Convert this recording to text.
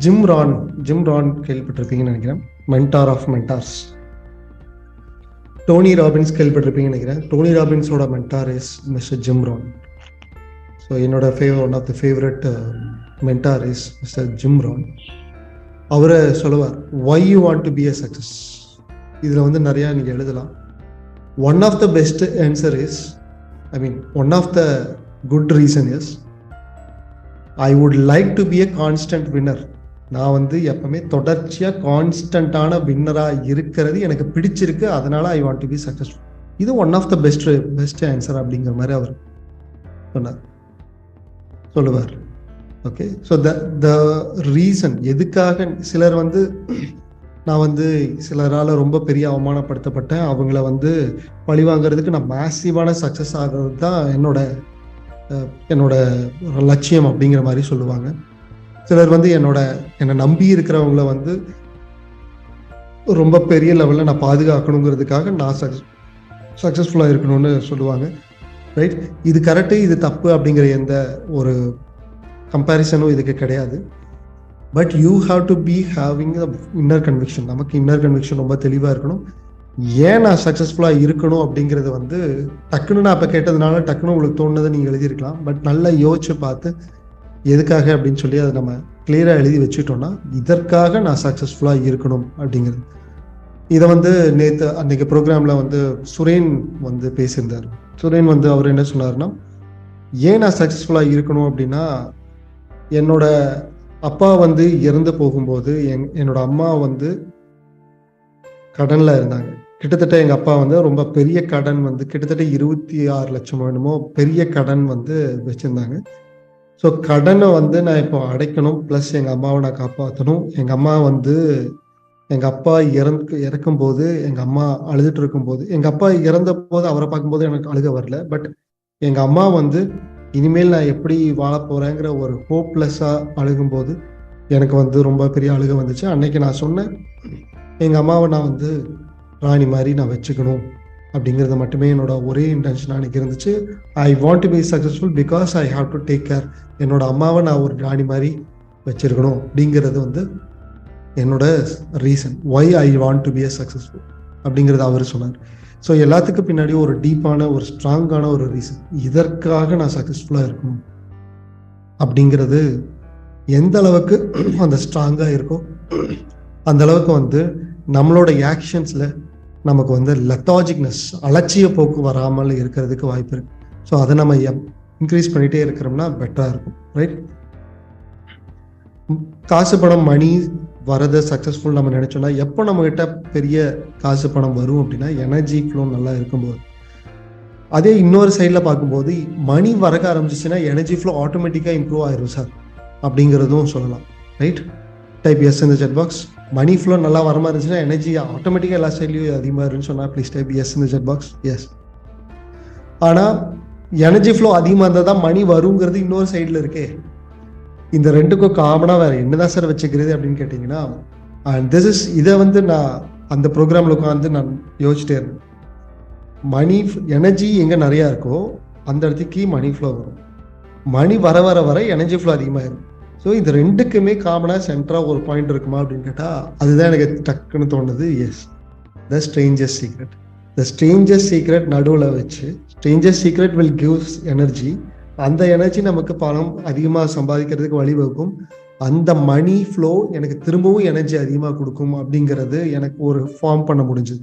Gym Rohn கேள்விப்பட்டிருப்பீங்கன்னு நினைக்கிறேன். Mentor of mentors. Tony Robbins கேள்விப்பட்டிருப்பீங்கன்னு நினைக்கிறேன். டோனி ராபின்ஸோட mentor is mister Jim Rohn. So என்னோட one of the favourite mentor is mister Jim Rohn. அவரை சொல்லுவார், why you want to be a success. இதில் வந்து நிறையா நீங்கள் எழுதலாம். One of the best answer is, one of the good reason is, I would like to be a constant winner. நான் வந்து எப்பவுமே தொடர்ச்சியாக கான்ஸ்டன்டான வின்னராக இருக்கிறது எனக்கு பிடிச்சிருக்கு, அதனால I want to be successful. இது one of the best answer அப்படிங்கிற மாதிரி அவர் சொல்லுவார். ஓகே, ஸோ த ரீசன் எதுக்காக சிலர் வந்து, நான் வந்து சிலரால் ரொம்ப பெரிய அவமானப்படுத்தப்பட்டேன், அவங்கள வந்து பழிவாங்கிறதுக்கு நான் மேசிவான சக்ஸஸ் ஆகிறது தான் என்னோட லட்சியம் அப்படிங்கிற மாதிரி சொல்லுவாங்க. சிலர் வந்து என்னை நம்பி இருக்கிறவங்கள வந்து ரொம்ப பெரிய லெவலில் நான் பாதுகாக்கணுங்கிறதுக்காக நான் சக்ஸஸ்ஃபுல்லாக இருக்கணும்னு சொல்லுவாங்க. ரைட், இது கரெக்டு இது தப்பு அப்படிங்கிற எந்த ஒரு கம்பேரிசனும் இதுக்கு கிடையாது. But you have to be having inner conviction. நமக்கு இன்னர் கன்விக்ஷன் ரொம்ப தெளிவாக இருக்கணும். ஏன் நான் சக்ஸஸ்ஃபுல்லாக இருக்கணும் அப்படிங்கிறது வந்து டக்குன்னு நான் இப்போ கேட்டதுனால டக்குன்னு உங்களுக்கு தோணுனதை நீங்கள் எழுதியிருக்கலாம். பட் நல்லா யோசிச்சு பார்த்து எதுக்காக அப்படின்னு சொல்லி அதை நம்ம கிளியராக எழுதி வச்சுட்டோம்னா, இதற்காக நான் சக்ஸஸ்ஃபுல்லாக இருக்கணும் அப்படிங்கிறது. இதை வந்து அன்னைக்கு ப்ரோக்ராமில் வந்து சுரேன் வந்து பேசியிருந்தார். சுரேன் வந்து அவர் என்ன சொன்னார்னா, ஏன் நான் சக்ஸஸ்ஃபுல்லாக இருக்கணும் அப்படின்னா, என்னோட அப்பா வந்து இறந்து போகும்போது என்னோட அம்மா வந்து கடனில் இருந்தாங்க. கிட்டத்தட்ட எங்கள் அப்பா வந்து ரொம்ப பெரிய கடன் வந்து கிட்டத்தட்ட 26 லட்சம் என்னமோ பெரிய கடன் வந்து வச்சுருந்தாங்க. ஸோ கடனை வந்து நான் இப்போ அடைக்கணும், ப்ளஸ் எங்கள் அம்மாவை நான் காப்பாற்றணும். எங்கள் அம்மா வந்து எங்கள் அப்பா இறக்கும்போது எங்கள் அம்மா அழுதுட்டு இருக்கும்போது, எங்கள் அப்பா இறந்த போது அவரை பார்க்கும்போது எனக்கு அழுக வரல. பட் எங்கள் அம்மா வந்து இனிமேல் நான் எப்படி வாழ போகிறேங்கிற ஒரு ஹோப்லெஸ்ஸாக அழுகும்போது எனக்கு வந்து ரொம்ப பெரிய அழுக வந்துச்சு. அன்னைக்கு நான் சொன்னேன், எங்கள் அம்மாவை நான் வந்து ராணி மாதிரி நான் வச்சுக்கணும் அப்படிங்கிறது மட்டுமே என்னோட ஒரே இன்டென்ஷன் அன்னைக்கு இருந்துச்சு. ஐ want to be successful because I have to take care. என்னோட அம்மாவை நான் ஒரு ராணி மாதிரி வச்சிருக்கணும் அப்படிங்கிறது வந்து என்னோட reason, why I want to be a successful அப்படிங்கிறது அவர் சொன்னார். ஸோ எல்லாத்துக்கும் பின்னாடி ஒரு டீப்பான ஒரு ஸ்ட்ராங்கான ஒரு ரீசன், இதற்காக நான் சக்ஸஸ்ஃபுல்லாக இருக்கணும் அப்படிங்கிறது எந்த அளவுக்கு அந்த ஸ்ட்ராங்காக இருக்கோ அந்த அளவுக்கு வந்து நம்மளோட ஆக்ஷன்ஸில் நமக்கு வந்து லெத்தாஜிக்னஸ், அலட்சிய போக்கு வராமல் இருக்கிறதுக்கு வாய்ப்பு இருக்கு. ஸோ அதை நம்ம இன்க்ரீஸ் பண்ணிகிட்டே இருக்கிறோம்னா பெட்டராக இருக்கும். ரைட், காசு பணம் மணி வரதை சக்ஸஸ்ஃபுல் நம்ம நினைச்சோம்னா, எப்போ நம்மகிட்ட பெரிய காசு பணம் வரும் அப்படின்னா எனர்ஜி ஃப்ளோ நல்லா இருக்கும்போது. அதே இன்னொரு சைடில் பார்க்கும்போது மணி வரக்க ஆரம்பிச்சிச்சுன்னா எனர்ஜி ஃப்ளோ ஆட்டோமேட்டிக்காக இம்ப்ரூவ் ஆயிரும் சார் அப்படிங்கிறதும் சொல்லலாம். ரைட், டைப் எஸ் இந்த செட் பாக்ஸ். மணி ஃப்ளோ நல்லா வர மாதிரி இருந்துச்சுன்னா எனர்ஜி ஆட்டோமேட்டிக்காக எல்லா சைட்லையும் அதிகமாக இருக்குன்னு சொன்னால் ப்ளீஸ் டைப் எஸ் இந்த செட் பாக்ஸ். எஸ், ஆனால் எனர்ஜி ஃப்ளோ அதிகமாக இருந்தால் தான் மணி வருங்கிறது இன்னொரு சைடில் இருக்கே. இந்த ரெண்டுக்கும் காமனாக வேறு என்னதான் சார் வச்சுக்கிறது அப்படின்னு கேட்டிங்கன்னா, அண்ட் இதை வந்து நான் அந்த ப்ரோக்ராமில் உட்காந்து நான் யோசிச்சிட்டே இருந்தேன். மணி எனர்ஜி எங்கே நிறையா இருக்கோ அந்த இடத்துக்கு மணி ஃப்ளோ வரும். மணி வர வர வர எனர்ஜி ஃப்ளோ அதிகமாகிடும். ஸோ இது ரெண்டுக்குமே காமனாக சென்டராக ஒரு பாயிண்ட் இருக்குமா அப்படின்னு கேட்டால் அதுதான் எனக்கு டக்குன்னு தோணுது. Yes, the strangers secret. The strangers secret நடுவில் வச்சு, strangers secret will gives energy. அந்த எனர்ஜி நமக்கு பணம் அதிகமாக சம்பாதிக்கிறதுக்கு வழிவகுக்கும். அந்த மணி ஃப்ளோ எனக்கு திரும்பவும் எனர்ஜி அதிகமாக கொடுக்கும் அப்படிங்கிறது எனக்கு ஒரு ஃபார்ம் பண்ண முடிஞ்சுது.